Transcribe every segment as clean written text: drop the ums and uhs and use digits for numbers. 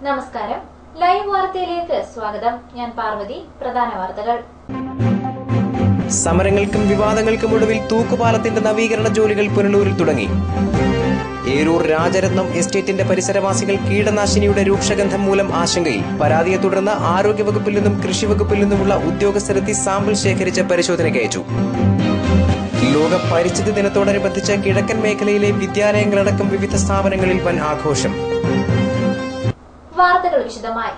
നമസ്കാരം. ലൈവ് വാർത്തയിലേക്ക് സ്വാഗതം. ഞാൻ പാർവതി. പ്രധാന വാർത്തകൾ. സമരങ്ങൾക്കും വിവാദങ്ങൾക്കും ഒടുവിൽ തൂക്കുപാലത്തിന്റെ നവീകരണ ജോലികൾ പുനലൂരിൽ തുടങ്ങി. ഏരൂർ രാജരത്നം എസ്റ്റേറ്റിന്റെ പരിസരവാസികൾ കീടനാശിനിയുടെ രൂക്ഷഗന്ധം മൂലം ആശങ്കയിൽ. പരാതിയെ തുടർന്ന് ആരോഗ്യവകുപ്പിൽ നിന്നും കൃഷിവകുപ്പിൽ നിന്നുമുള്ള ഉദ്യോഗസ്ഥരെത്തി സാമ്പിൾ ശേഖരിച്ച് പരിശോധനയ്ക്ക് അയച്ചു. ലോക പരിസ്ഥിതി ദിനത്തോടനുബന്ധിച്ച് കിഴക്കൻ മേഖലയിലെ വിദ്യാലയങ്ങളടക്കം വിവിധ സ്ഥാപനങ്ങളിൽ വൻ ആഘോഷം. വാർത്തകൾ വിശദമായി.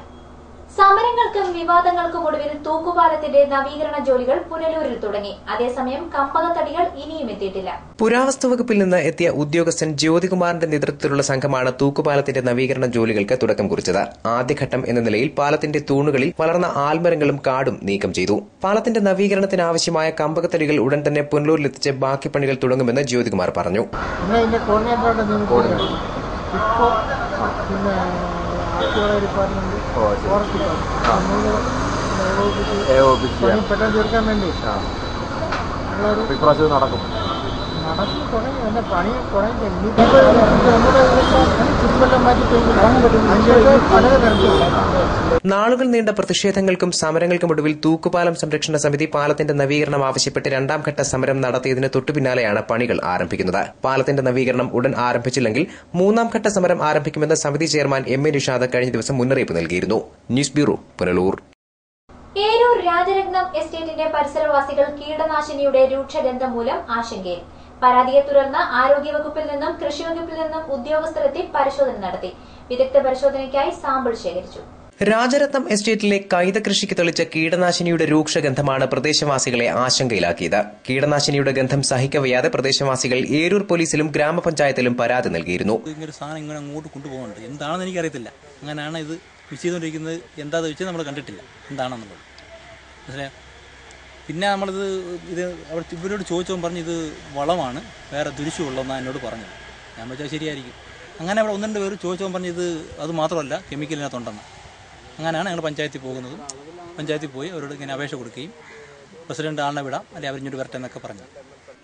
സമരങ്ങൾക്കും വിവാദങ്ങൾക്കും ഒടുവിൽ തൂക്കുപാലത്തിന്റെ നവീകരണ ജോലികൾ പുനലൂരിൽ തുടങ്ങി. അതേസമയം കമ്പകത്തടികൾ ഇനിയും എത്തിയിട്ടില്ല. പുരാവസ്തു വകുപ്പിൽ നിന്ന് എത്തിയ ഉദ്യോഗസ്ഥൻ ജ്യോതികുമാറിന്റെ നേതൃത്വത്തിലുള്ള സംഘമാണ് തൂക്കുപാലത്തിന്റെ നവീകരണ ജോലികൾക്ക് തുടക്കം കുറിച്ചത്. ആദ്യഘട്ടം എന്ന നിലയിൽ പാലത്തിന്റെ തൂണുകളിൽ വളർന്ന ആൽമരങ്ങളും കാടും നീക്കം ചെയ്തു. പാലത്തിന്റെ നവീകരണത്തിനാവശ്യമായ കമ്പകത്തടികൾ ഉടൻ തന്നെ പുനലൂരിലെത്തിച്ച് ബാക്കി പണികൾ തുടങ്ങുമെന്ന് ജ്യോതികുമാർ പറഞ്ഞു. ഡിപ്പാർട്ട്മെന്റ് പെട്ടെന്ന് തീർക്കാൻ വേണ്ടി നടക്കും തുടങ്ങി. എന്റെ പണി തുടങ്ങി. നാളുകൾ നീണ്ട പ്രതിഷേധങ്ങൾക്കും സമരങ്ങൾക്കുമൊടുവിൽ തൂക്കുപാലം സംരക്ഷണ സമിതി പാലത്തിന്റെ നവീകരണം ആവശ്യപ്പെട്ട് രണ്ടാം ഘട്ട സമരം നടത്തിയതിന് തൊട്ടുപിന്നാലെയാണ് പണികൾ ആരംഭിക്കുന്നത്. പാലത്തിന്റെ നവീകരണം ഉടൻ ആരംഭിച്ചില്ലെങ്കിൽ മൂന്നാം ഘട്ട സമരം ആരംഭിക്കുമെന്ന് സമിതി ചെയർമാൻ എം എ നിഷാദ് കഴിഞ്ഞ ദിവസം മുന്നറിയിപ്പ് നൽകിയിരുന്നു. News bureau, Punalur. ഏരൂർ രാജരത്നം എസ്റ്റേറ്റിന്റെ പരിസരവാസികൾ കീടനാശിനിയുടെ രൂക്ഷഗന്ധം മൂലം ആശങ്കയിൽ. പരാതിയെ തുടർന്ന് ആരോഗ്യവകുപ്പിൽ നിന്നും കൃഷിവകുപ്പിൽ നിന്നും ഉദ്യോഗസ്ഥരെത്തി പരിശോധന നടത്തി. വിദഗ്ധ പരിശോധനയ്ക്കായി സാമ്പിൾ ശേഖരിച്ചു. രാജരത്നം എസ്റ്റേറ്റിലെ കൈത കൃഷിക്ക് തെളിച്ച കീടനാശിനിയുടെ രൂക്ഷഗന്ധമാണ് പ്രദേശവാസികളെ ആശങ്കയിലാക്കിയത്. കീടനാശിനിയുടെ ഗന്ധം സഹിക്കവയ്യാതെ പ്രദേശവാസികൾ ഏരൂർ പോലീസിലും ഗ്രാമപഞ്ചായത്തിലും പരാതി നൽകിയിരുന്നു. സാധനം അങ്ങോട്ട് കൊണ്ടുപോകുന്നുണ്ട്. എന്താണെന്ന് എനിക്കറിയത്തില്ല. അങ്ങനെയാണ് ഇത് കൃഷി ചെയ്തുകൊണ്ടിരിക്കുന്നത്. എന്താണെന്ന് വെച്ചാൽ നമ്മൾ കണ്ടിട്ടില്ല എന്താണെന്നുള്ളത്. മനസ്സിലായോ? പിന്നെ നമ്മളിത് ഇവരോട് ചോദിച്ചവൻ പറഞ്ഞു ഇത് വളമാണ്, വേറെ ദുരിശമുള്ളതെന്നാണ് എന്നോട് പറഞ്ഞത്. ഞാൻ വെച്ചാൽ ശരിയായിരിക്കും. അങ്ങനെ അവിടെ ഒന്ന് രണ്ട് പേര് ചോദിച്ചവൻ പറഞ്ഞു ഇത് അത് മാത്രമല്ല കെമിക്കലിനകത്തുണ്ടെന്ന്. അങ്ങനെയാണ് ഞങ്ങൾ പഞ്ചായത്തിൽ പോകുന്നതും. പഞ്ചായത്തിൽ പോയി അവരോട് ഇങ്ങനെ അപേക്ഷ കൊടുക്കുകയും പ്രസിഡന്റ് ആളിനെ വിടാം അല്ലെങ്കിൽ അവരിഞ്ഞോട്ട് വരട്ടെ എന്നൊക്കെ പറഞ്ഞു.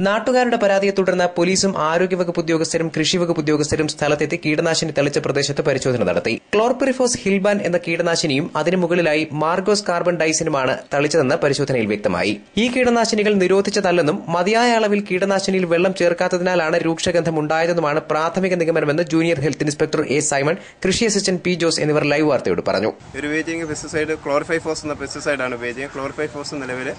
നാട്ടുകാരുടെ പരാതിയെ തുടർന്ന് പോലീസും ആരോഗ്യവകുപ്പ് ഉദ്യോഗസ്ഥരും കൃഷിവകുപ്പ് ഉദ്യോഗസ്ഥരും സ്ഥലത്തെത്തി കീടനാശിനി തളിച്ച പ്രദേശത്ത് പരിശോധന നടത്തി. ക്ലോർപിറിഫോസ് ഹിൽബാൻ എന്ന കീടനാശിനിയും അതിനു മുകളിലായി മാർഗോസ് കാർബൺ ഡൈസിനുമാണ് തളിച്ചതെന്ന് പരിശോധനയിൽ വ്യക്തമായി. ഈ കീടനാശിനികൾ നിരോധിച്ചതല്ലെന്നും മതിയായ അളവിൽ കീടനാശിനിയിൽ വെള്ളം ചേർക്കാത്തതിനാലാണ് രൂക്ഷഗന്ധം ഉണ്ടായതെന്നുമാണ് പ്രാഥമിക നിഗമനമെന്ന് junior health inspector A Simon, കൃഷി അസിസ്റ്റന്റ് പി ജോസ് എന്നിവർ ലൈവ് വാർത്തയോട് പറഞ്ഞു. പെസ്റ്റിസൈഡ് ക്ലോറിഫൈഫോസ് എന്ന പെസ്റ്റിസൈഡാണ് ഉപയോഗിച്ചത്. ക്ലോറിഫൈഫോസ് നിലവിൽ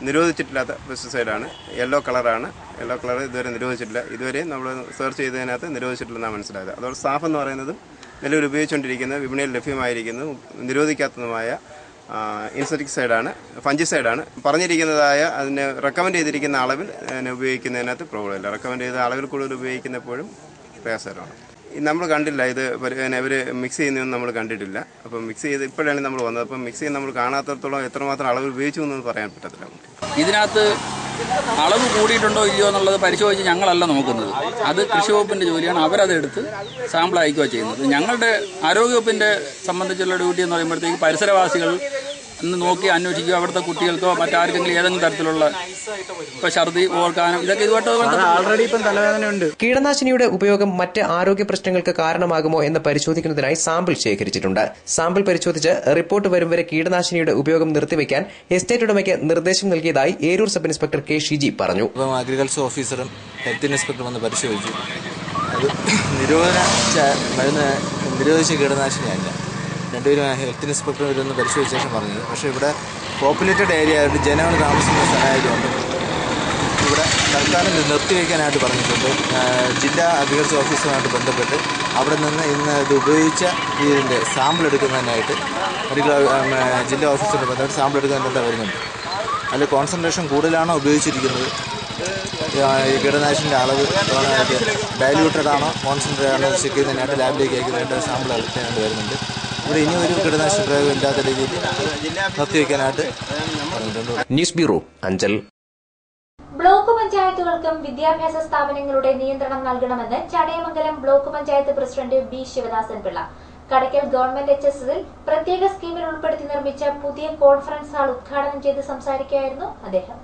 നിരോധിച്ചിട്ടില്ലാത്ത പെസ്റ്റിസൈഡാണ്. യെല്ലോ കളറാണ്. യെല്ലോ കളർ ഇതുവരെ നിരോധിച്ചിട്ടില്ല. ഇതുവരെ നമ്മൾ സെർച്ച് ചെയ്തതിനകത്ത് നിരോധിച്ചിട്ടില്ലെന്നാണ് മനസ്സിലായത്. അതുകൊണ്ട് സാഫ് എന്ന് പറയുന്നതും നിലവിൽ ഉപയോഗിച്ചുകൊണ്ടിരിക്കുന്നത് വിപണിയിൽ ലഭ്യമായിരിക്കുന്നതും നിരോധിക്കാത്തതുമായ ഇൻസെക്ടിസൈഡാണ്, ഫംജിസൈഡാണ്. പറഞ്ഞിരിക്കുന്നതായ അതിന് റെക്കമെൻഡ് ചെയ്തിരിക്കുന്ന അളവിൽ ഉപയോഗിക്കുന്നതിനകത്ത് പ്രോബ്ലം ഇല്ല. റെക്കമെൻഡ് ചെയ്ത അളവിൽ കൂടുതൽ ഉപയോഗിക്കുന്നപ്പോഴും പ്രയാസകരമാണ്. നമ്മൾ കണ്ടില്ല ഇത് ഇവർ മിക്സ് ചെയ്യുന്നതൊന്നും നമ്മൾ കണ്ടിട്ടില്ല. അപ്പം മിക്സ് ചെയ്ത് ഇപ്പോഴാണ് നമ്മൾ വന്നത്. അപ്പം മിക്സ് ചെയ്ത് നമ്മൾ കാണാത്തടത്തോളം എത്രമാത്രം അളവ് ഉപയോഗിച്ചു എന്നൊന്നും പറയാൻ പറ്റത്തില്ല. ഇതിനകത്ത് അളവ് കൂടിയിട്ടുണ്ടോ ഇല്ലയോ എന്നുള്ളത് പരിശോധിച്ച് ഞങ്ങളല്ല നോക്കുന്നത്. അത് കൃഷി വകുപ്പിന്റെ ജോലിയാണ്. അവരതെടുത്ത് സാമ്പിൾ അയക്കുകയോ ചെയ്യുന്നത്. ഞങ്ങളുടെ ആരോഗ്യവകുപ്പിന്റെ സംബന്ധിച്ചുള്ള ഡ്യൂട്ടി എന്ന് പറയുമ്പോഴത്തേക്ക് പരിസരവാസികൾ ഒന്ന് നോക്കി അന്വേഷിക്കുക. അവിടുത്തെ കുട്ടികൾക്കോ മറ്റാർക്കെങ്കിലും ഏതെങ്കിലും തരത്തിലുള്ള ഛർദി, ഓർക്കാനം ഇതൊക്കെ ഇതുമായിട്ട് ആൾറെഡി ഇപ്പം തലവേദനയുണ്ട്. കീടനാശിനിയുടെ ഉപയോഗം മറ്റ് ആരോഗ്യ പ്രശ്നങ്ങൾക്ക് കാരണമാകുമോ എന്ന് പരിശോധിക്കുന്നതിനായി സാമ്പിൾ ശേഖരിച്ചിട്ടുണ്ട്. സാമ്പിൾ പരിശോധിച്ച് റിപ്പോർട്ട് വരും വരെ കീടനാശിനിയുടെ ഉപയോഗം നിർത്തിവെക്കാൻ എസ്റ്റേറ്റ് ഉടമയ്ക്ക് നിർദ്ദേശം നൽകിയതായി Eroor sub inspector K Shiji പറഞ്ഞു. അഗ്രികൾച്ചർ ഓഫീസറും ഹെൽത്ത് ഇൻസ്പെക്ടറും വന്ന് പരിശോധിച്ചു. അത് നിരോധിച്ച കീടനാശിനിയല്ല. രണ്ടുപേരും ഹെൽത്ത് ഇൻസ്പെക്ടർ വരുന്ന പരിശോധിച്ച ശേഷം പറഞ്ഞത്. പക്ഷേ ഇവിടെ പോപ്പുലേറ്റഡ് ഏരിയ ആയിട്ട് ജനങ്ങൾ താമസിക്കുന്ന സ്ഥലമായതുകൊണ്ട് ഇവിടെ തൽക്കാലം നിർത്തിവെക്കാനായിട്ട് പറഞ്ഞിട്ടുണ്ട്. ജില്ലാ അഗ്രികൾച്ചർ ഓഫീസറുമായിട്ട് ബന്ധപ്പെട്ട് അവിടെ നിന്ന് ഇന്ന് ഇത് ഉപയോഗിച്ച ഇതിൻ്റെ സാമ്പിൾ എടുക്കുന്നതിനായിട്ട് ജില്ലാ ഓഫീസറുടെ ബന്ധപ്പെട്ട് സാമ്പിൾ എടുക്കുന്നതിനായിട്ട് വരുന്നുണ്ട്. അതിൽ കോൺസെൻട്രേഷൻ കൂടുതലാണോ ഉപയോഗിച്ചിരിക്കുന്നത്, കീടനാശിനിയുടെ അളവ് ഡയല്യൂട്ടഡ് ആണോ കോൺസെൻട്രേറ്റ് ആണോ ചെക്ക് ചെയ്യുന്നതിനായിട്ട് ലാബിലേക്ക് അയക്കുന്നതിനായിട്ട് സാമ്പിൾ എടുക്കാനായിട്ട് വരുന്നുണ്ട്. ഇവിടെ ഇനി ഒരു കീടനാശിനി പ്രയോഗം ഇല്ലാത്ത രീതിയിൽ നിർത്തിവെക്കാനായിട്ട് പറഞ്ഞിട്ടുണ്ട്. News bureau, Anchal. ബ്ലോക്ക് പഞ്ചായത്തുകൾക്കും വിദ്യാഭ്യാസ സ്ഥാപനങ്ങളുടെ നിയന്ത്രണം നൽകണമെന്ന് Chadayamangalam block panchayat president B Sivadasan Pillai. Kadakkal government HSSൽ പ്രത്യേക സ്കീമിൽ ഉൾപ്പെടുത്തി നിർമ്മിച്ച പുതിയ കോൺഫറൻസ് ഹാൾ ഉദ്ഘാടനം ചെയ്ത് സംസാരിക്കുകയായിരുന്നു അദ്ദേഹം.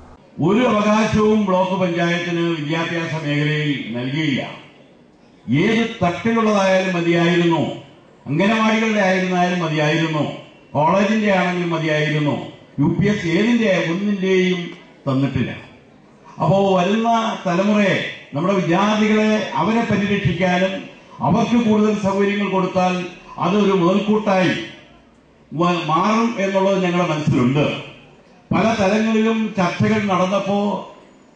ഒരു അവകാശവും ബ്ലോക്ക് പഞ്ചായത്തിന് വിദ്യാഭ്യാസ മേഖലയിൽ നൽകിയില്ല. ഏത് തട്ടിലുള്ളതായാലും മതിയായിരുന്നു അംഗനവാടികളുടെ ആയിരുന്നാലും മതിയായിരുന്നു, കോളേജിന്റെ ആണെങ്കിലും മതിയായിരുന്നു, UPS ഏതിന്റെ ഒന്നിന്റെയും തന്നിട്ടില്ല. അപ്പോൾ വരുന്ന തലമുറയെ, നമ്മുടെ വിദ്യാർത്ഥികളെ, അവരെ പരിരക്ഷിക്കാനും അവർക്ക് കൂടുതൽ സൗകര്യങ്ങൾ കൊടുത്താൽ അതൊരു മുതൽക്കൂട്ടായി മാറും എന്നുള്ളത് ഞങ്ങളുടെ മനസ്സിലുണ്ട്. പല തലങ്ങളിലും ചർച്ചകൾ നടന്നപ്പോൾ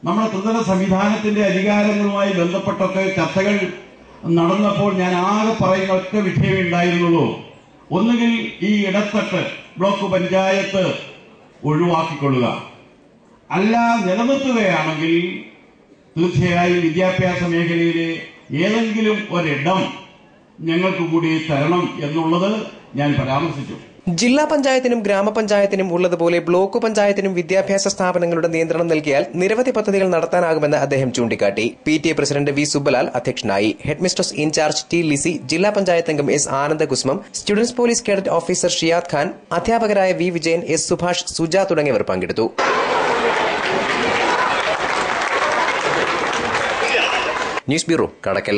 നമ്മുടെ ത്രിതല സംവിധാനത്തിന്റെ അധികാരങ്ങളുമായി ബന്ധപ്പെട്ടൊക്കെ ചർച്ചകൾ നടന്നപ്പോൾ ഞാൻ ആകെ പറയുന്ന ഒറ്റ വിഷയമേ ഉണ്ടായിരുന്നുള്ളൂ. ഒന്നുകിൽ ഈ ഇടത്തട്ട് ബ്ലോക്ക് പഞ്ചായത്ത് ഒഴിവാക്കിക്കൊള്ളുക, അല്ല നിലനിർത്തുകയാണെങ്കിൽ തീർച്ചയായും വിദ്യാഭ്യാസ മേഖലയിലെ ഏതെങ്കിലും ഒരിടം ഞങ്ങൾക്ക് കൂടി തരണം എന്നുള്ളത് ഞാൻ പരാമർശിച്ചു. ജില്ലാ പഞ്ചായത്തിനും ഗ്രാമപഞ്ചായത്തിനും ഉള്ളതുപോലെ ബ്ലോക്ക് പഞ്ചായത്തിനും വിദ്യാഭ്യാസ സ്ഥാപനങ്ങളുടെ നിയന്ത്രണം നൽകിയാൽ നിരവധി പദ്ധതികൾ നടത്താനാകുമെന്ന് അദ്ദേഹം ചൂണ്ടിക്കാട്ടി. PTA president V. സുബ്ബലാൽ അധ്യക്ഷനായി. Headmistress in charge T. ലിസി, ജില്ലാ പഞ്ചായത്ത് അംഗം S. Anandakusumam, students police cadet officer Shiyad Khan, അധ്യാപകരായ V. വിജയൻ, S. സുഭാഷ്, സുജ തുടങ്ങിയവർ പങ്കെടുത്തു. ന്യൂസ് ബ്യൂറോ, കടക്കൽ.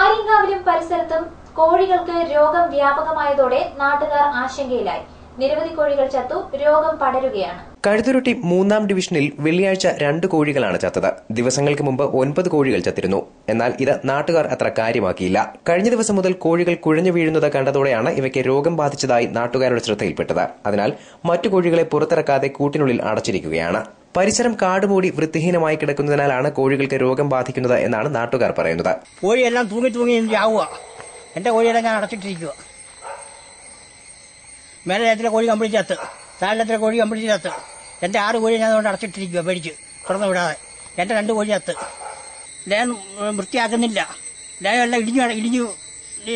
ആര്യങ്കാവിലും പരിസരത്തും കോഴികൾക്ക് രോഗം വ്യാപകമായതോടെ നാട്ടുകാർ ആശങ്കയിലായി. നിരവധി കോഴികൾ ചത്തു, രോഗം പടരുകയാണ്. കഴുതുരുട്ടി 3-ാം ഡിവിഷനിൽ വെള്ളിയാഴ്ച 2 കോഴികളാണ് ചത്തത്. ദിവസങ്ങൾക്ക് മുമ്പ് 9 കോഴികൾ ചത്തിരുന്നു. എന്നാൽ ഇത് നാട്ടുകാർ അത്ര കാര്യമാക്കിയില്ല. കഴിഞ്ഞ ദിവസം മുതൽ കോഴികൾ കുഴഞ്ഞു വീഴുന്നത് കണ്ടതോടെയാണ് ഇവയ്ക്ക് രോഗം ബാധിച്ചതായി നാട്ടുകാരുടെ ശ്രദ്ധയിൽപ്പെട്ടത്. അതിനാൽ മറ്റു കോഴികളെ പുറത്തിറക്കാതെ കൂട്ടിനുള്ളിൽ അടച്ചിരിക്കുകയാണ്. പരിസരം കാടുമൂടി വൃത്തിഹീനമായി കിടക്കുന്നതിനാലാണ് കോഴികൾക്ക് രോഗം ബാധിക്കുന്നത് എന്നാണ് നാട്ടുകാർ പറയുന്നത്. കോഴിയെല്ലാം തൂങ്ങി ചാവുക. എന്റെ കോഴിയെല്ലാം ഞാൻ അടച്ചിട്ടിരിക്കുക. മേലത്തിലെ കോഴി കംപ്ലീറ്റ് ചത്ത്, താഴത്തിലെ കോഴി കംപ്ലീറ്റ് ചത്ത്. എന്റെ 6 കോഴി ഞാൻ അതുകൊണ്ട് അടച്ചിട്ടിരിക്കുക, പേടിച്ച് തുറന്നു വിടാതെ. എന്റെ 2 കോഴി ചത്ത്. ഞാൻ വൃത്തിയാക്കുന്നില്ല. ഞാൻ എല്ലാം ഇടിഞ്ഞു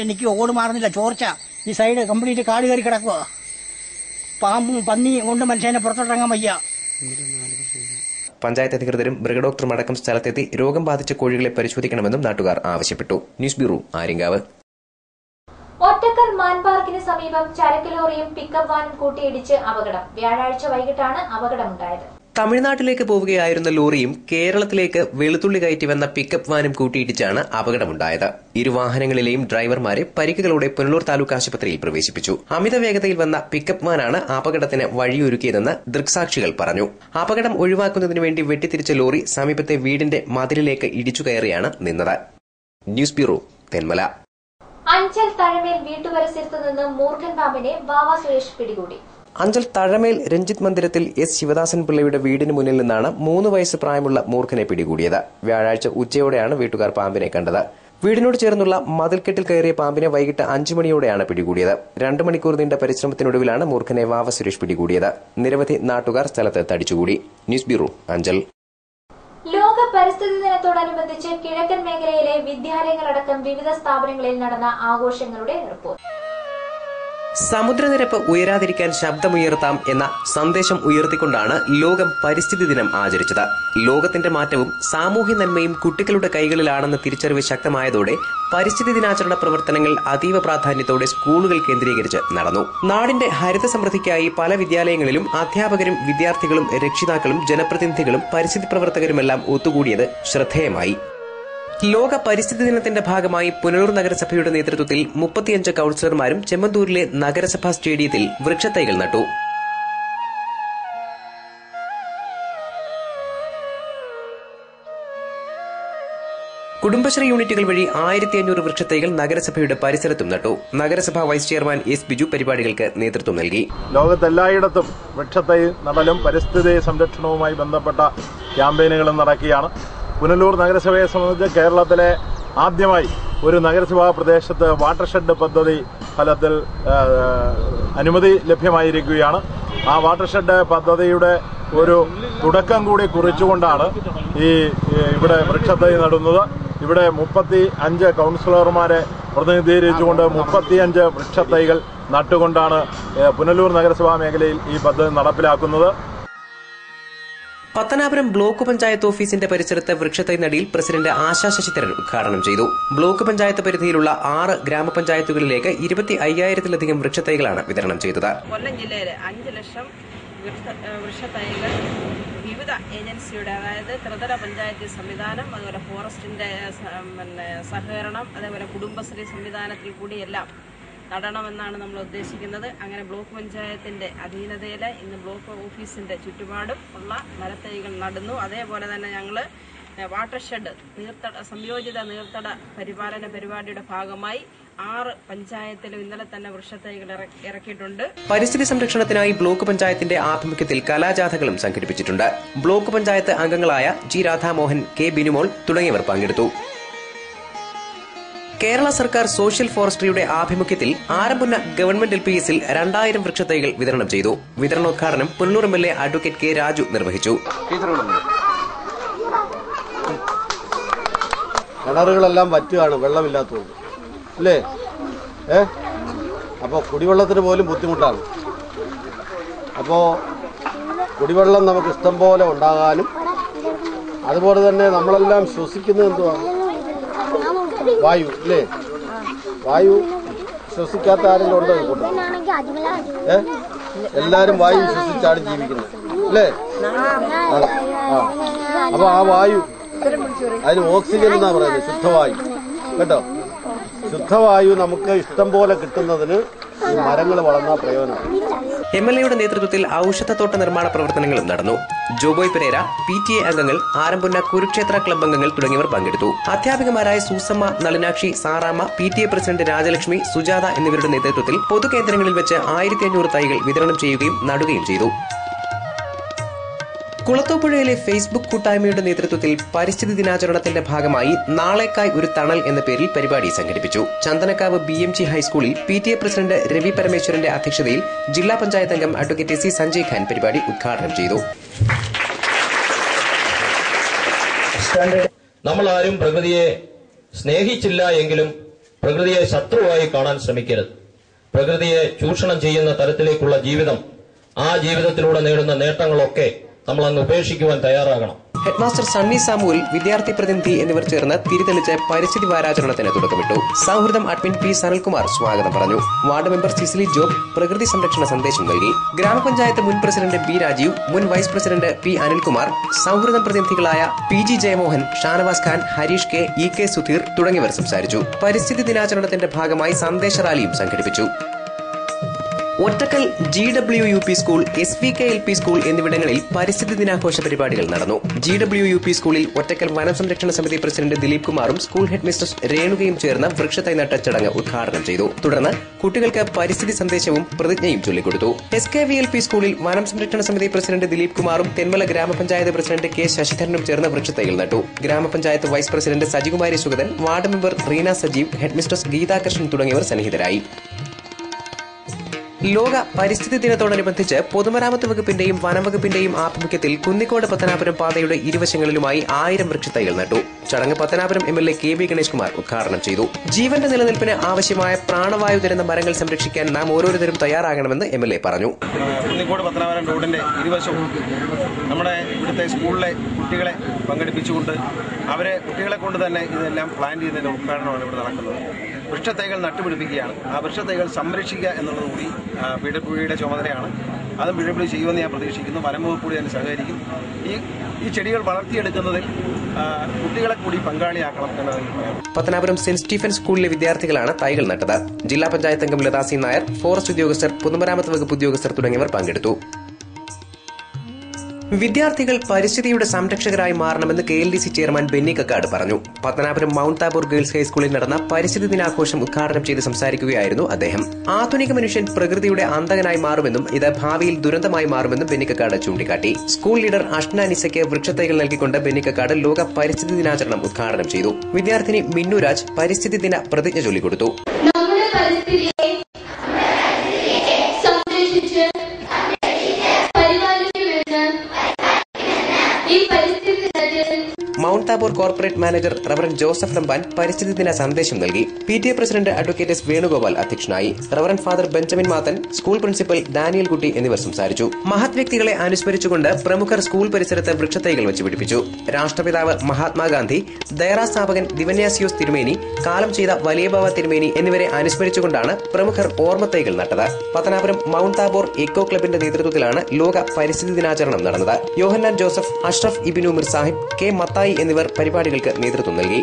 എനിക്ക് ഓട് മാറുന്നില്ല. ചോർച്ച ഈ സൈഡ് കംപ്ലീറ്റ് കാട് കയറി കിടക്കുക. പാമ്പും പന്നി കൊണ്ട് മനുഷ്യനെ പുറത്തോട്ടിറങ്ങാൻ വയ്യ. പഞ്ചായത്ത് അധികൃതരും മൃഗഡോക്ടറും അടക്കം സ്ഥലത്തെത്തി രോഗം ബാധിച്ച കോഴികളെ പരിശോധിക്കണമെന്നും നാട്ടുകാർ ആവശ്യപ്പെട്ടു. News bureau, Aryankavu. ഒറ്റക്കൽ മാൻപാർക്കിന് സമീപം ചരക്ക് ലോറിയും പിക്കപ്പ് വാനും കൂട്ടിയിടിച്ച് അപകടം. വ്യാഴാഴ്ച വൈകിട്ടാണ് അപകടമുണ്ടായത്. തമിഴ്നാട്ടിലേക്ക് പോവുകയായിരുന്ന ലോറിയും കേരളത്തിലേക്ക് വെളുത്തുള്ളി കയറ്റി വന്ന പിക്കപ്പ് വാനും കൂട്ടിയിടിച്ചാണ് അപകടമുണ്ടായത്. ഇരുവാഹനങ്ങളിലെയും ഡ്രൈവർമാരെ പരിക്കുകളോടെ പുനലൂർ താലൂക്ക് ആശുപത്രിയിൽ പ്രവേശിപ്പിച്ചു. അമിത വേഗതയിൽ വന്ന പിക്കപ്പ് വാനാണ് അപകടത്തിന് വഴിയൊരുക്കിയതെന്ന് ദൃക്സാക്ഷികൾ പറഞ്ഞു. അപകടം ഒഴിവാക്കുന്നതിനു വേണ്ടി വെട്ടിത്തിരിച്ച ലോറി സമീപത്തെ വീടിന്റെ മതിലിലേക്ക് ഇടിച്ചു കയറിയാണ് നിന്നത്. News bureau, Thenmala. അഞ്ചൽ തഴമേൽ വീട്ടുപരിസരത്ത് നിന്ന് മൂർഖൻ പാമ്പിനെ വാവ സുരേഷ് പിടികൂടി. അഞ്ചൽ തഴമേൽ രഞ്ജിത്ത് മന്ദിരത്തിൽ S. ശിവദാസൻ പിള്ളയുടെ വീടിന് മുന്നിൽ നിന്നാണ് 3 വയസ്സ് പ്രായമുള്ള മൂർഖനെ പിടികൂടിയത്. വ്യാഴാഴ്ച ഉച്ചയോടെയാണ് വീട്ടുകാർ പാമ്പിനെ കണ്ടത്. വീടിനോട് ചേർന്നുള്ള മതിൽക്കെട്ടിൽ കയറിയ പാമ്പിനെ വൈകിട്ട് 5 മണിയോടെയാണ് പിടികൂടിയത്. 2 മണിക്കൂർ നീണ്ട പരിശ്രമത്തിനൊടുവിലാണ് മൂർഖനെ വാവ സുരേഷ് പിടികൂടിയത്. നിരവധി നാട്ടുകാർ സ്ഥലത്ത് തടിച്ചുകൂടി. News bureau, Anchal. ലോക പരിസ്ഥിതി ദിനത്തോടനുബന്ധിച്ച് കിഴക്കൻ മേഖലയിലെ വിദ്യാലയങ്ങളടക്കം വിവിധ സ്ഥാപനങ്ങളിൽ നടന്ന ആഘോഷങ്ങളുടെ റിപ്പോർട്ട്. സമുദ്രനിരപ്പ് ഉയരാതിരിക്കാൻ ശബ്ദമുയർത്താം എന്ന സന്ദേശം ഉയർത്തിക്കൊണ്ടാണ് ലോകം പരിസ്ഥിതി ദിനം ആചരിച്ചത്. ലോകത്തിന്റെ മാറ്റവും സാമൂഹ്യ നന്മയും കുട്ടികളുടെ കൈകളിലാണെന്ന തിരിച്ചറിവ് ശക്തമായതോടെ പരിസ്ഥിതി ദിനാചരണ പ്രവർത്തനങ്ങൾ അതീവ പ്രാധാന്യത്തോടെ സ്കൂളുകൾ കേന്ദ്രീകരിച്ച് നടന്നു. നാടിന്റെ ഹരിത സമൃദ്ധിക്കായി പല വിദ്യാലയങ്ങളിലും അധ്യാപകരും വിദ്യാർത്ഥികളും രക്ഷിതാക്കളും ജനപ്രതിനിധികളും പരിസ്ഥിതി പ്രവർത്തകരുമെല്ലാം ഒത്തുകൂടിയത് ശ്രദ്ധേയമായി. ലോക പരിസ്ഥിതി ദിനത്തിന്റെ ഭാഗമായി പുനലൂർ നഗരസഭയുടെ നേതൃത്വത്തിൽ 35 കൌൺസിലർമാരും ചെമ്മന്തൂരിലെ നഗരസഭാ സ്റ്റേഡിയത്തിൽ വൃക്ഷത്തൈകൾ നട്ടു. കുടുംബശ്രീ യൂണിറ്റുകൾ വഴി 1500 വൃക്ഷത്തൈകൾ നഗരസഭയുടെ പരിസരത്തും നട്ടു. നഗരസഭാ വൈസ് ചെയർമാൻ S. ബിജു പരിപാടികൾക്ക് നേതൃത്വം നൽകി. ലോകത്തെല്ലായിടത്തും വൃക്ഷത്തൈ നടലും പരിസ്ഥിതി സംരക്ഷണവുമായി ബന്ധപ്പെട്ട ക്യാമ്പയിനുകളും നടക്കുകയാണ്. പുനലൂർ നഗരസഭയെ സംബന്ധിച്ച് കേരളത്തിലെ ആദ്യമായി ഒരു നഗരസഭാ പ്രദേശത്ത് വാട്ടർഷെഡ് പദ്ധതി ഫലത്തിൽ അനുമതി ലഭ്യമായിരിക്കുകയാണ്. ആ വാട്ടർഷെഡ് പദ്ധതിയുടെ ഒരു തുടക്കം കൂടി കുറിച്ചുകൊണ്ടാണ് ഇവിടെ വൃക്ഷത്തൈ നടുന്നത്. ഇവിടെ 35 കൌൺസിലർമാരെ പ്രതിനിധീകരിച്ചുകൊണ്ട് 35 വൃക്ഷത്തൈകൾ നട്ടുകൊണ്ടാണ് പുനലൂർ നഗരസഭാ മേഖലയിൽ ഈ പദ്ധതി നടപ്പിലാക്കുന്നത്. പത്തനാപുരം ബ്ലോക്ക് പഞ്ചായത്ത് ഓഫീസിന്റെ പരിസരത്ത് വൃക്ഷത്തൈ നടിയിൽ പ്രസിഡന്റ് ആശാ ശശിധരൻ ഉദ്ഘാടനം ചെയ്തു. ബ്ലോക്ക് പഞ്ചായത്ത് പരിധിയിലുള്ള 6 ഗ്രാമപഞ്ചായത്തുകളിലേക്ക് 25,000-ലധികം വൃക്ഷത്തൈകളാണ് വിതരണം ചെയ്തത്. കൊല്ലം ജില്ലയിലെ 5 ലക്ഷം വൃക്ഷത്തൈകൾ വിവിധ ഏജൻസിയുടെ, അതായത് ത്രിതല പഞ്ചായത്ത് സംവിധാനം, അതുപോലെ ഫോറസ്റ്റിന്റെ സഹകരണം, അതേപോലെ കുടുംബശ്രീ സംവിധാനത്തിൽ കൂടിയെല്ലാം നടണമെന്നാണ് നമ്മൾ ഉദ്ദേശിക്കുന്നത്. അങ്ങനെ ബ്ലോക്ക് പഞ്ചായത്തിന്റെ അധീനതയിൽ ഇന്ന് ബ്ലോക്ക് ഓഫീസിന്റെ ചുറ്റുപാടും ഉള്ള മരത്തൈകൾ നടുന്നു. അതേപോലെ തന്നെ ഞങ്ങൾ വാട്ടർഷെഡ് സംയോജിത നീർത്തട പരിപാലന പരിപാടിയുടെ ഭാഗമായി 6 പഞ്ചായത്തിലും ഇന്നലെ തന്നെ വൃക്ഷത്തൈകൾ ഇറക്കിയിട്ടുണ്ട്. പരിസ്ഥിതി സംരക്ഷണത്തിനായി ബ്ലോക്ക് പഞ്ചായത്തിന്റെ ആഭിമുഖ്യത്തിൽ കലാജാഥകളും സംഘടിപ്പിച്ചിട്ടുണ്ട്. ബ്ലോക്ക് പഞ്ചായത്ത് അംഗങ്ങളായ ജി രാധാമോഹൻ, കെ ബിനുമോൾ തുടങ്ങിയവർ പങ്കെടുത്തു. കേരള സർക്കാർ സോഷ്യൽ ഫോറസ്ട്രിയുടെ ആഭിമുഖ്യത്തിൽ ആരംപുന്ന ഗവൺമെന്റ് LPSൽ 2000 വൃക്ഷത്തൈകൾ വിതരണം ചെയ്തു. വിതരണോദ്ഘാടനം Punalur MLA advocate K Raju നിർവഹിച്ചു. കിണറുകളെല്ലാം വറ്റുകയാണ്, വെള്ളമില്ലാത്തതുകൊണ്ട് അല്ലേ? അപ്പോൾ കുടിവെള്ളത്തിന് പോലും ബുദ്ധിമുട്ടാണ്. അപ്പോൾ കുടിവെള്ളം നമുക്ക് ഇഷ്ടം പോലെ ഉണ്ടാകാനും അതുപോലെ തന്നെ നമ്മളെല്ലാം ശ്വസിക്കുന്നത് എന്തുവാ? വായു അല്ലേ? വായു ശ്വസിക്കാത്ത ആരെങ്കിലും ഉണ്ടോ? എല്ലാരും വായു ശ്വസിച്ചാണ് ജീവിക്കുന്നത് അല്ലേ? അപ്പൊ ആ വായു, അതിന് ഓക്സിജൻ എന്നാ പറയുന്നത്, ശുദ്ധവായു കേട്ടോ. ശുദ്ധവായു നമുക്ക് ഇഷ്ടം പോലെ കിട്ടുന്നതിന് ഈ മരങ്ങൾ വളർന്ന പ്രയോജനം. MLAയുടെ നേതൃത്വത്തിൽ ഔഷധത്തോട്ട നിർമ്മാണ പ്രവർത്തനങ്ങളും നടന്നു. ജോബോയ് പെരേര, PTA അംഗങ്ങൾ, ആരംപുന്ന കുരുക്ഷേത്ര ക്ലബ് അംഗങ്ങൾ തുടങ്ങിയവർ പങ്കെടുത്തു. അധ്യാപികമാരായ സൂസമ്മ, നളിനാക്ഷി, സാറാമ്മ, PTA പ്രസിഡന്റ് രാജലക്ഷ്മി, സുജാത എന്നിവരുടെ നേതൃത്വത്തിൽ പൊതുകേന്ദ്രങ്ങളിൽ വെച്ച് 1500 തൈകൾ വിതരണം ചെയ്യുകയും നടുകയും ചെയ്തു. കുളത്തൂപ്പുഴയിലെ ഫേസ്ബുക്ക് കൂട്ടായ്മയുടെ നേതൃത്വത്തിൽ പരിസ്ഥിതി ദിനാചരണത്തിന്റെ ഭാഗമായി നാളേക്കായി ഒരു തണൽ എന്ന പേരിൽ പരിപാടി സംഘടിപ്പിച്ചു. ചന്ദനക്കാവ് BMG ഹൈസ്കൂളിൽ PTA പ്രസിഡന്റ് രവി പരമേശ്വരന്റെ അധ്യക്ഷതയിൽ ജില്ലാ പഞ്ചായത്ത് അംഗം അഡ്വക്കേറ്റ് SC സഞ്ജയ് ഖാൻ പരിപാടി ഉദ്ഘാടനം ചെയ്തു. നമ്മളാരും പ്രകൃതിയെ സ്നേഹിച്ചില്ല എങ്കിലും പ്രകൃതിയെ ശത്രുവായി കാണാൻ ശ്രമിക്കരുത്. പ്രകൃതിയെ ചൂഷണം ചെയ്യുന്ന തരത്തിലേക്കുള്ള ജീവിതം, ആ ജീവിതത്തിലൂടെ നേടുന്ന നേട്ടങ്ങളൊക്കെ നമ്മൾ അങ്ങ് ഉപേക്ഷിക്കുവാൻ തയ്യാറാകണം. ഹെഡ്മാസ്റ്റർ സണ്ണി സാമുവൽ, വിദ്യാർത്ഥി പ്രതിനിധി എന്നിവർ ചേർന്ന് തിരിതെളിച്ച് പരിസ്ഥിതി വാരാചരണത്തിന് തുടക്കമിട്ടു. സൗഹൃദം അഡ്മിൻ P സനൽകുമാർ സ്വാഗതം പറഞ്ഞു. വാർഡ് മെമ്പർ സിസിലി ജോബ് പ്രകൃതി സംരക്ഷണ സന്ദേശം നൽകി. ഗ്രാമപഞ്ചായത്ത് മുൻ പ്രസിഡന്റ് B രാജീവ്, മുൻ വൈസ് പ്രസിഡന്റ് P അനിൽകുമാർ, സൗഹൃദം പ്രതിനിധികളായ PG Jayamohan, Shanavas Khan, Harish K, EK Sudheer തുടങ്ങിയവർ സംസാരിച്ചു. പരിസ്ഥിതി ദിനാചരണത്തിന്റെ ഭാഗമായി സന്ദേശ റാലിയും സംഘടിപ്പിച്ചു. ഒറ്റക്കൽ GWUP school, SVK LP school എന്നിവിടങ്ങളിൽ പരിസ്ഥിതി ദിനാഘോഷ പരിപാടികൾ നടന്നു. GWUP സ്കൂളിൽ ഒറ്റക്കൽ വനം സംരക്ഷണ സമിതി പ്രസിഡന്റ് ദിലീപ് കുമാറും സ്കൂൾ ഹെഡ് മിസ്ട്രസ് രേണുകയും ചേർന്ന് വൃക്ഷത്തൈ നട്ട ചടങ്ങ് ഉദ്ഘാടനം ചെയ്തു. തുടർന്ന് കുട്ടികൾക്ക് പരിസ്ഥിതി സന്ദേശവും പ്രതിജ്ഞയും ചൊല്ലിക്കൊടുത്തു. SKVLP സ്കൂളിൽ വനം സംരക്ഷണ സമിതി പ്രസിഡന്റ് ദിലീപ് കുമാറും തെന്മല ഗ്രാമപഞ്ചായത്ത് പ്രസിഡന്റ് K ശശിധരനും ചേർന്ന് വൃക്ഷത്തൈകൾ നട്ടു. ഗ്രാമപഞ്ചായത്ത് vice president Sajikumari Sugathan, ward member Reena Sajeev, head mistress Geethakrishnan തുടങ്ങിയവർ സന്നിഹിതരായി. ലോക പരിസ്ഥിതി ദിനത്തോടനുബന്ധിച്ച് പൊതുമരാമത്ത് വകുപ്പിന്റെയും വനംവകുപ്പിന്റെയും ആഭിമുഖ്യത്തിൽ കുന്നിക്കോട് പത്തനാപുരം പാതയുടെ ഇരുവശങ്ങളിലുമായി 1000 വൃക്ഷത്തൈകൾ നട്ടു. ചടങ്ങ് പത്തനാപുരം MLA KB ഗണേഷ് കുമാർ ഉദ്ഘാടനം ചെയ്തു. ജീവന്റെ നിലനിൽപ്പിന് ആവശ്യമായ പ്രാണവായു തരുന്ന മരങ്ങൾ സംരക്ഷിക്കാൻ നാം ഓരോരുത്തരും തയ്യാറാകണമെന്ന് MLA പറഞ്ഞു. കുന്നിക്കോട് പത്തനാപുരം റോഡിന്റെ ഇരുവശവും നമ്മുടെ ഇവിടുത്തെ സ്കൂളിലെ കുട്ടികളെ പങ്കെടുപ്പിച്ചുകൊണ്ട് കുട്ടികളെ കൊണ്ട് തന്നെ ഇതെല്ലാം പ്ലാൻ ചെയ്തതിന്റെ ഉദ്ഘാടനമാണ് ഇവിടെ നടക്കുന്നത്. വൃക്ഷത്തൈകൾ നട്ടുപിടിപ്പിക്കുകയാണ്. ആ വൃക്ഷത്തൈകൾ സംരക്ഷിക്കുക എന്നുള്ളതുകൂടി PWDയുടെ ചുമതലയാണ്. അതും PWD ചെയ്യുമെന്ന് ഞാൻ പ്രതീക്ഷിക്കുന്നു. വനംവകുപ്പ് കൂടി അതിന് സഹകരിക്കും. ഈ ചെടികൾ വളർത്തിയെടുക്കുന്നതിൽ കുട്ടികളെ കൂടി പങ്കാളിയാക്കണം എന്നതാണ് പറയാം. പത്തനാപുരം സെന്റ് സ്റ്റീഫൻ സ്കൂളിലെ വിദ്യാർത്ഥികളാണ് തൈകൾ നട്ടത്. ജില്ലാ പഞ്ചായത്ത് അംഗം ലതാ സി നായർ, ഫോറസ്റ്റ് ഉദ്യോഗസ്ഥർ, പൊതുമരാമത്ത് വകുപ്പ് ഉദ്യോഗസ്ഥർ തുടങ്ങിയവർ പങ്കെടുത്തു. വിദ്യാർത്ഥികൾ പരിസ്ഥിതിയുടെ സംരക്ഷകരായി മാറണമെന്ന് KLDC ചെയർമാൻ ബെന്നി കക്കാട് പറഞ്ഞു. പത്തനാപുരം മൌണ്ട് താബോർ ഗേൾസ് ഹൈസ്കൂളിൽ നടന്ന പരിസ്ഥിതി ദിനാഘോഷം ഉദ്ഘാടനം ചെയ്ത് സംസാരിക്കുകയായിരുന്നു അദ്ദേഹം. ആധുനിക മനുഷ്യൻ പ്രകൃതിയുടെ അന്തകനായി മാറുമെന്നും ഇത് ഭാവിയിൽ ദുരന്തമായി മാറുമെന്നും ബെന്നി കക്കാട് ചൂണ്ടിക്കാട്ടി. സ്കൂൾ ലീഡർ അഷ്ന നിസയ്ക്ക് വൃക്ഷത്തൈകൾ നൽകിക്കൊണ്ട് ബെന്നി കക്കാട് ലോക പരിസ്ഥിതി ദിനാചരണം ഉദ്ഘാടനം ചെയ്തു. വിദ്യാർത്ഥിനി മിന്നുരാജ് പരിസ്ഥിതി ദിന പ്രതിജ്ഞ ചൊല്ലിക്കൊടുത്തു. Mount Tabor corporate manager reverend Joseph Ramban പരിസ്ഥിതി ദിന സന്ദേശം നൽകി. PTA president advocate S Venugopal അധ്യക്ഷനായി. Reverend father Benjamin Mathan, school principal Daniel Kutty എന്നിവർ സംസാരിച്ചു. മഹത് വ്യക്തികളെ അനുസ്മരിച്ചുകൊണ്ട് പ്രമുഖർ സ്കൂൾ പരിസരത്ത് വൃക്ഷത്തൈകൾ വെച്ചുപിടിപ്പിച്ചു. രാഷ്ട്രപിതാവ് മഹാത്മാഗാന്ധി, ദയറ സ്ഥാപകൻ ദിവന്യാസിയോസ് തിരുമേനി, കാലം ചെയ്ത വലിയബാവ തിരുമേനി എന്നിവരെ അനുസ്മരിച്ചുകൊണ്ടാണ് പ്രമുഖർ ഓർമ്മത്തൈകൾ നട്ടത്. പത്തനാപുരം മൌണ്ട് താബോർ എക്കോ ക്ലബിന്റെ നേതൃത്വത്തിലാണ് ലോക പരിസ്ഥിതി ദിനാചരണം നടന്നത്. യോഹന്നാൻ ജോസഫ്, അഷ്റഫ് ഇബിനു മിർ സാഹിബ്, K മത്തായി എന്നിവർ പരിപാടികൾക്ക് നേതൃത്വം നൽകി.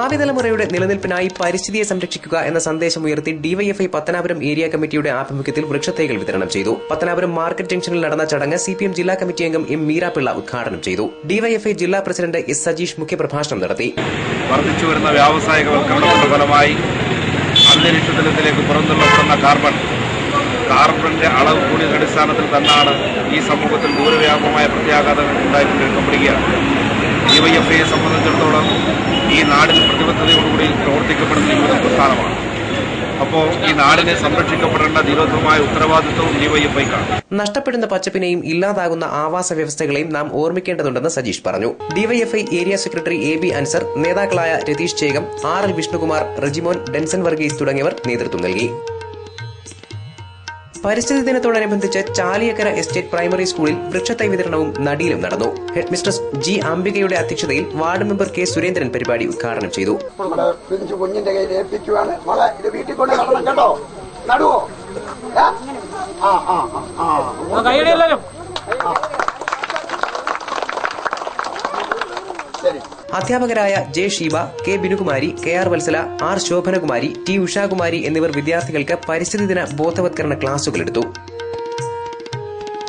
ഭാവി തലമുറയുടെ നിലനിൽപ്പിനായി പരിസ്ഥിതിയെ സംരക്ഷിക്കുക എന്ന സന്ദേശം ഉയർത്തി ഡിവൈഎഫ്ഐ പത്തനാപുരം ഏരിയ കമ്മിറ്റിയുടെ ആഭിമുഖ്യത്തിൽ വൃക്ഷത്തൈകൾ വിതരണം ചെയ്തു. പത്തനാപുരം മാർക്കറ്റ് ജംഗ്ഷനിൽ നടന്ന ചടങ്ങ് സിപിഎം ജില്ലാ കമ്മിറ്റി അംഗം എം മീരാപിള്ള ഉദ്ഘാടനം ചെയ്തു. ഡിവൈഎഫ്ഐ ജില്ലാ പ്രസിഡന്റ് എസ് സജീഷ് മുഖ്യപ്രഭാഷണം നടത്തി. വർദ്ധിച്ചുവരുന്ന വ്യാവസായികവൽക്കരണത്തിന്റെ ഫലമായി അന്തരീക്ഷതലത്തിലേക്ക് പുറന്തള്ളപ്പെടുന്ന കാർബണിന്റെ അളവ് കൂടിയ അടിസ്ഥാനത്തിൽ തന്നെയാണ് ഈ സമൂഹത്തിൽ ദൂരവ്യാപകമായ പ്രത്യാഘാതങ്ങൾ ഉണ്ടായിക്കൊണ്ടിരിക്കപ്പെടുകയാണ്. ഡിവൈഎഫ്ഐയെ സംബന്ധിച്ചിടത്തോളം ഈ നാടിന് പ്രതിബദ്ധതയോടുകൂടി പ്രവർത്തിക്കപ്പെടുന്ന യുവജന പ്രസ്ഥാനമാണ്. അപ്പോൾ ഈ നാടിനെ സംരക്ഷിക്കപ്പെടേണ്ട ദീർഘമായ ഉത്തരവാദിത്വവും ഡിവൈഎഫ്ഐക്കാണ്. നഷ്ടപ്പെടുന്ന പച്ചപ്പിനെയും ഇല്ലാതാകുന്ന ആവാസ വ്യവസ്ഥകളെയും നാം ഓർമ്മിക്കേണ്ടതുണ്ടെന്ന് സജീഷ് പറഞ്ഞു. DYFI area secretary AB Ansar, നേതാക്കളായ രതീഷ് ചേകം, RL വിഷ്ണുകുമാർ, റെജിമോൻ, ഡെൻസൺ വർഗീസ് തുടങ്ങിയവർ നേതൃത്വം നൽകി. പരിസ്ഥിതി ദിനത്തോടനുബന്ധിച്ച് ചാലിയക്കര എസ്റ്റേറ്റ് പ്രൈമറി സ്കൂളിൽ വൃക്ഷത്തൈ വിതരണവും നടിയിലും നടന്നു. ഹെഡ് മിസ്ട്രസ് G അംബികയുടെ അധ്യക്ഷതയിൽ വാർഡ് മെമ്പർ K സുരേന്ദ്രൻ പരിപാടി ഉദ്ഘാടനം ചെയ്തു. കുഞ്ഞിന്റെ കയ്യിൽ ഏൽപ്പിക്കുവാണ്. മോളെ ഇത് വീട്ടിൽ കൊണ്ട് നടണം കേട്ടോ. നടുവോ? അധ്യാപകരായ J Sheeba, K ബിനുകുമാരി, KR Vatsala, R Shobhanakumari, T Ushakumari എന്നിവർ വിദ്യാർത്ഥികൾക്ക് പരിസ്ഥിതി ദിന ബോധവത്കരണ ക്ലാസുകൾ എടുത്തു.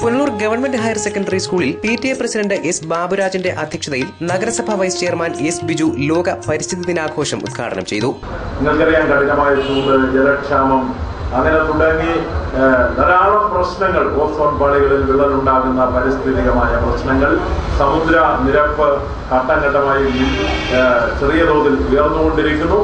പുനലൂർ ഗവൺമെന്റ് ഹയർ സെക്കൻഡറി സ്കൂളിൽ PTA പ്രസിഡന്റ് S ബാബുരാജിന്റെ അധ്യക്ഷതയിൽ നഗരസഭാ വൈസ് ചെയർമാൻ S ബിജു ലോക പരിസ്ഥിതി ദിനാഘോഷം ഉദ്ഘാടനം ചെയ്തു. നിങ്ങൾക്കറിയാം, കഠിനമായ ചൂട്, ജലക്ഷാമം, അങ്ങനെ തുടങ്ങി ധാരാളം പ്രശ്നങ്ങൾ, ഓസോൺ പാളികളിൽ വിള്ളലുണ്ടാകുന്ന പരിസ്ഥിതികമായ പ്രശ്നങ്ങൾ, സമുദ്ര നിരപ്പ് ഘട്ടം ഘട്ടമായി ചെറിയ തോതിൽ ഉയർന്നുകൊണ്ടിരിക്കുന്നു.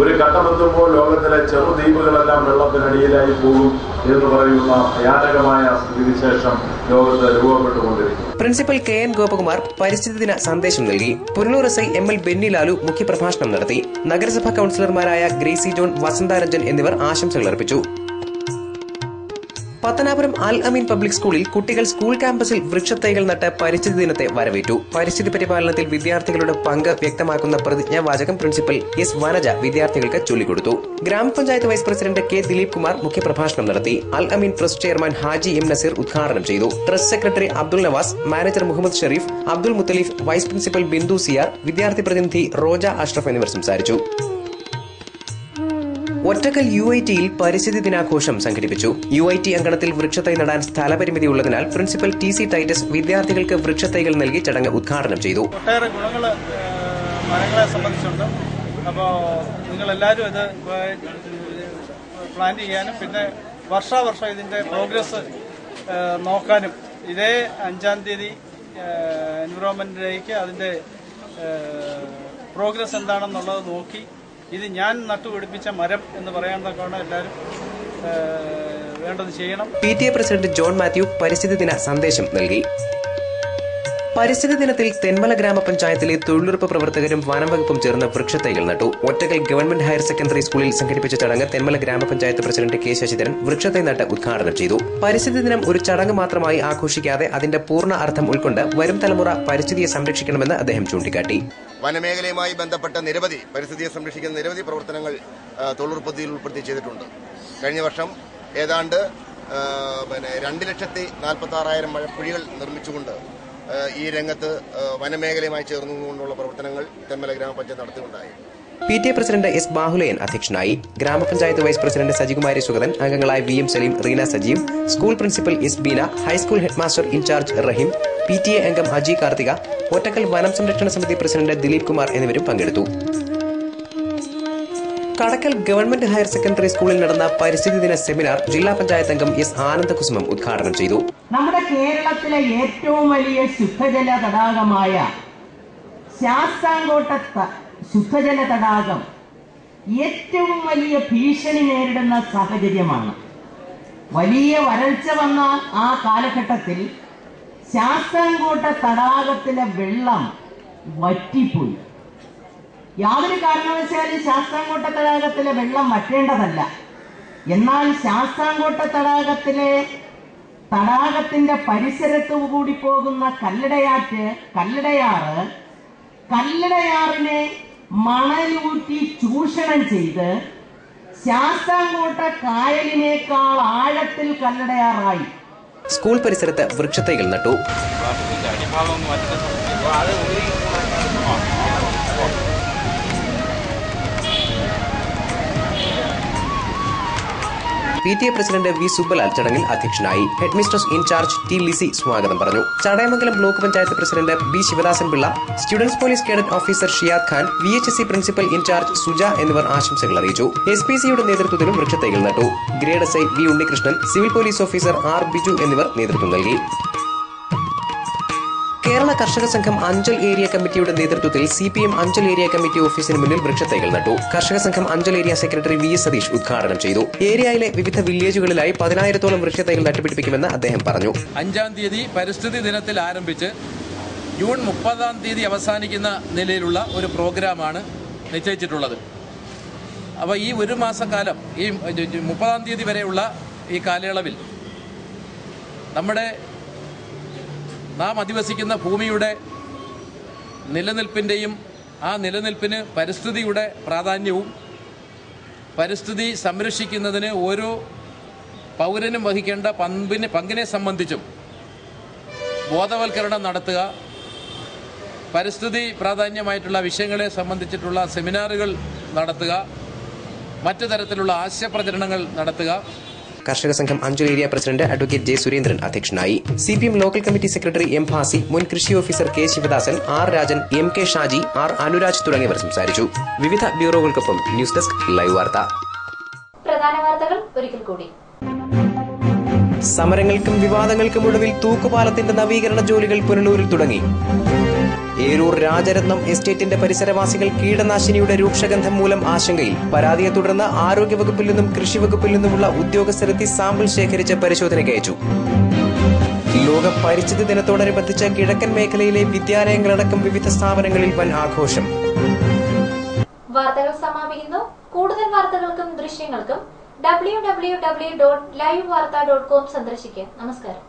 ഒരു ഘട്ടമെത്തുമ്പോൾ ലോകത്തിലെ ചെറുദ്വീപുകളെല്ലാം വെള്ളത്തിനടിയിലായി പോകും എന്ന് പറയുന്ന ഭയാനകമായ സ്ഥിതിവിശേഷം ലോകത്ത് രൂപപ്പെട്ടുകൊണ്ടിരിക്കുന്നു. പ്രിൻസിപ്പൽ KN ഗോപകുമാർ പരിസ്ഥിതി ദിന സന്ദേശം നൽകി. പുനലൂർ SI ML ബെന്നി ലാലു മുഖ്യപ്രഭാഷണം നടത്തി. നഗരസഭാ കൌൺസിലർമാരായ ഗ്രേസി ജോൺ, വസന്താരഞ്ജൻ എന്നിവർ ആശംസകൾ അർപ്പിച്ചു. പത്തനാപുരം അൽ അമീൻ പബ്ലിക് സ്കൂളിൽ കുട്ടികൾ സ്കൂൾ ക്യാമ്പസിൽ വൃക്ഷത്തൈകൾ നട്ട് പരിസ്ഥിതി ദിനത്തെ വരവേറ്റു. പരിസ്ഥിതി പരിപാലനത്തിൽ വിദ്യാർത്ഥികളുടെ പങ്ക് വ്യക്തമാക്കുന്ന പ്രതിജ്ഞാവാചകം പ്രിൻസിപ്പൽ S വനജ വിദ്യാർത്ഥികൾക്ക് ചൊല്ലിക്കൊടുത്തു. ഗ്രാമപഞ്ചായത്ത് vice president K Dileep Kumar മുഖ്യപ്രഭാഷണം നടത്തി. Al Ameen trust chairman Haji M Nazeer ഉദ്ഘാടനം ചെയ്തു. Trust secretary Abdul Navas, manager Muhammad Shareef, Abdul Muthaleef, vice principal Bindu Siyar, വിദ്യാർത്ഥി പ്രതിനിധി റോജ അഷ്റഫ് എന്നിവർ സംസാരിച്ചു. ഒറ്റക്കൽ UITയിൽ പരിസ്ഥിതി ദിനാഘോഷം സംഘടിപ്പിച്ചു. UIT അങ്കണത്തിൽ വൃക്ഷത്തൈ നടാൻ സ്ഥലപരിമിതി ഉള്ളതിനാൽ പ്രിൻസിപ്പൽ TC ടൈറ്റസ് വിദ്യാർത്ഥികൾക്ക് വൃക്ഷത്തൈകൾ നൽകി ചടങ്ങ് ഉദ്ഘാടനം ചെയ്തു. ഒട്ടേറെ ഗുണങ്ങൾ മരങ്ങളെ സംബന്ധിച്ചുണ്ട്. അപ്പോൾ നിങ്ങളെല്ലാവരും ഇത് പ്ലാൻ ചെയ്യാനും പിന്നെ വർഷാവർഷം ഇതിൻ്റെ പ്രോഗ്രസ് നോക്കാനും ഇതേ 5-ാം തീയതി എൻവിറോൺമെന്റ് ഡേക്ക് അതിൻ്റെ പ്രോഗ്രസ് എന്താണെന്നുള്ളത് നോക്കി ഇത് ഞാൻ നട്ടുപിടിപ്പിച്ച മരം എന്ന് പറയാവുന്നതാണ് എല്ലാവരും വേണ്ടത് ചെയ്യണം. PTA പ്രസിഡന്റ് ജോൺ മാത്യു പരിസ്ഥിതി ദിന സന്ദേശം നൽകി. പരിസ്ഥിതി ദിനത്തിൽ തെന്മല ഗ്രാമപഞ്ചായത്തിലെ തൊഴിലുറപ്പ് പ്രവർത്തകരും വനംവകുപ്പും ചേർന്ന് വൃക്ഷത്തൈകൾ നട്ടു. ഒറ്റക്കൽ ഗവൺമെന്റ് ഹയർ സെക്കൻഡറി സ്കൂളിൽ സംഘടിപ്പിച്ച ചടങ്ങ് തെന്മല ഗ്രാമപഞ്ചായത്ത് പ്രസിഡന്റ് K ശശിധരൻ വൃക്ഷത്തൈ നട്ട് ഉദ്ഘാടനം ചെയ്തു. പരിസ്ഥിതി ദിനം ഒരു ചടങ്ങ് മാത്രമായി ആഘോഷിക്കാതെ അതിന്റെ പൂർണ്ണ അർത്ഥം ഉൾക്കൊണ്ട് വരും തലമുറ പരിസ്ഥിതിയെ സംരക്ഷിക്കണമെന്ന് അദ്ദേഹം ചൂണ്ടിക്കാട്ടി. വനമേഖലയുമായി ബന്ധപ്പെട്ട പരിസ്ഥിതിയെ സംരക്ഷിക്കുന്ന നിരവധി പ്രവർത്തനങ്ങൾ തൊഴിലുറപ്പ് പദ്ധതിയിൽ ഉൾപ്പെടുത്തി ചെയ്തിട്ടുണ്ട്. കഴിഞ്ഞ വർഷം ഏതാണ്ട് 2,46,000 മഴക്കുഴികൾ നിർമ്മിച്ചുകൊണ്ട് ഈ രംഗത്ത് വനമേഖലയുമായി ചേർന്നുകൊണ്ടുള്ള പ്രവർത്തനങ്ങൾ തെന്മല ഗ്രാമപഞ്ചായത്ത് നടത്തുകയുണ്ടായി. PTA പ്രസിഡന്റ് S ബാഹുലയൻ അധ്യക്ഷനായി. ഗ്രാമപഞ്ചായത്ത് വൈസ് പ്രസിഡന്റ് സജികുമാരി സുഗതൻ, അംഗങ്ങളായ VM Saleem, Reena Sajeev, school principal S Beena, high school headmaster in charge Rahim, PTA അംഗം അജി കാർത്തിക, ഒറ്റക്കൽ വനം സംരക്ഷണ സമിതി പ്രസിഡന്റ് ദിലീപ് കുമാർ എന്നിവരും പങ്കെടുത്തു. കടക്കൽ ഗവൺമെന്റ് ഹയർ സെക്കൻഡറി സ്കൂളിൽ നടന്ന പരിസ്ഥിതി ദിന സെമിനാർ ജില്ലാ പഞ്ചായത്ത് അംഗം S ആനന്ദകുസുമം ഉദ്ഘാടനം ചെയ്തു. നമ്മുടെ കേരളത്തിലെ ഏറ്റവും വലിയ ശുദ്ധജല തടാകമായ ശാസ്താംകോട്ട ശുദ്ധജല തടാകം ഏറ്റവും വലിയ ഭീഷണി നേരിടുന്ന സാഹചര്യമാണ്. വലിയ വരൾച്ച വന്ന ആ കാലഘട്ടത്തിൽ ശാസ്താംകോട്ട തടാകത്തിലെ വെള്ളം വറ്റിപ്പോയി. യാതൊരു കാരണവശാലും ശാസ്താംകോട്ട തടാകത്തിലെ വെള്ളം വറ്റേണ്ടതല്ല. എന്നാൽ ശാസ്താംകോട്ട തടാകത്തിന്റെ പരിസരത്തു കൂടി പോകുന്ന കല്ലടയാറിനെ മണലൂറ്റി ചൂഷണം ചെയ്ത് ശാസ്താംകോട്ട കായലിനേക്കാൾ ആഴത്തിൽ കല്ലടയാറായി. സ്കൂൾ പരിസരത്ത് വൃക്ഷത്തൈകൾ നട്ടു. PTA പ്രസിഡന്റ് വി സുബലാൽ ചടങ്ങിൽ അധ്യക്ഷനായി. ഹെഡ്മിസ്ട്രസ് ഇൻചാർജ് ടി ലിസി സ്വാഗതം പറഞ്ഞു. Chadayamangalam block panchayat president B Sivadasan Pillai, students police cadet officer Shiyad Khan, VHSC principal in charge Suja എന്നിവർ ആശംസകൾ അറിയിച്ചു. SPCയുടെ നേതൃത്വത്തിലും വൃക്ഷത്തൈകൾ നട്ടു. Grade SI V Unnikrishnan, civil police officer R Biju എന്നിവർ നേതൃത്വം നൽകി. കേരള കർഷക സംഘം അഞ്ചൽ ഏരിയ കമ്മിറ്റിയുടെ നേതൃത്വത്തിൽ CPM അഞ്ചൽ ഏരിയ കമ്മിറ്റി ഓഫീസിന് മുന്നിൽ വൃക്ഷത്തൈകൾ നട്ടു. കർഷക സംഘം Anchal area secretary VS Satheesh ഉദ്ഘാടനം ചെയ്തു. ഏരിയയിലെ വിവിധ വില്ലേജുകളിലായി 10,000-ഓളം വൃക്ഷത്തൈകൾ നട്ടുപിടിപ്പിക്കുമെന്ന് അദ്ദേഹം പറഞ്ഞു. 5-ാം തീയതി പരിസ്ഥിതി ദിനത്തിൽ ആരംഭിച്ച് ജൂൺ 30-ാം തീയതി അവസാനിക്കുന്ന നിലയിലുള്ള ഒരു പ്രോഗ്രാമാണ് നിശ്ചയിച്ചിട്ടുള്ളത്. അപ്പോൾ ഈ ഒരു മാസക്കാലം, ഈ 30-ാം തീയതി വരെയുള്ള ഈ കാലയളവിൽ നാം അധിവസിക്കുന്ന ഭൂമിയുടെ നിലനിൽപ്പിൻ്റെയും ആ നിലനിൽപ്പിന് പരിസ്ഥിതിയുടെ പ്രാധാന്യവും പരിസ്ഥിതി സംരക്ഷിക്കുന്നതിന് ഓരോ പൗരനും വഹിക്കേണ്ട പങ്കിനെ സംബന്ധിച്ചും ബോധവൽക്കരണം നടത്തുക, പരിസ്ഥിതി പ്രാധാന്യമായിട്ടുള്ള വിഷയങ്ങളെ സംബന്ധിച്ചിട്ടുള്ള സെമിനാറുകൾ നടത്തുക, മറ്റു തരത്തിലുള്ള ആശയപ്രചരണങ്ങൾ നടത്തുക. കർഷക സംഘം Anchal area president advocate J Surendran അധ്യക്ഷനായി. CPM local committee secretary M Bhasi, മുൻ കൃഷി officer K Sivadasan, R Rajan, MK Shaji, R Anuraj തുടങ്ങിയവർ സംസാരിച്ചു. വിവിധ ബ്യൂറോകൾക്കൊപ്പം ന്യൂസ് ഡെസ്ക് ലൈവ് വാർത്ത. പ്രധാന വാർത്തകൾ ഒരിക്കൽ കൂടി. സമരങ്ങൾക്കും വിവാദങ്ങൾക്കും ഒടുവിൽ തൂക്കുപാലത്തിന്റെ നവീകരണ ജോലികൾ പുനലൂരിൽ തുടങ്ങി. ഏരൂർ രാജരത്നം എസ്റ്റേറ്റിന്റെ പരിസരവാസികൾ കീടനാശിനിയുടെ രൂക്ഷഗന്ധം മൂലം ആശങ്കയിൽ. പരാതിയെ തുടർന്ന് ആരോഗ്യവകുപ്പിൽ നിന്നും കൃഷിവകുപ്പിൽ നിന്നുമുള്ള ഉദ്യോഗസ്ഥരെത്തി സാമ്പിൾ ശേഖരിച്ച് പരിശോധനയ്ക്ക് അയച്ചു. ലോക പരിസ്ഥിതി ദിനത്തോടനുബന്ധിച്ച് കിഴക്കൻ മേഖലയിലെ വിദ്യാലയങ്ങളടക്കം വിവിധ സ്ഥാപനങ്ങളിൽ വൻ ആഘോഷം. വാർത്തകൾ സമാപിക്കുന്നു. കൂടുതൽ വാർത്തകൾക്കും ദൃശ്യങ്ങൾക്കും www.livevarta.com സന്ദർശിക്കുക. നമസ്കാരം.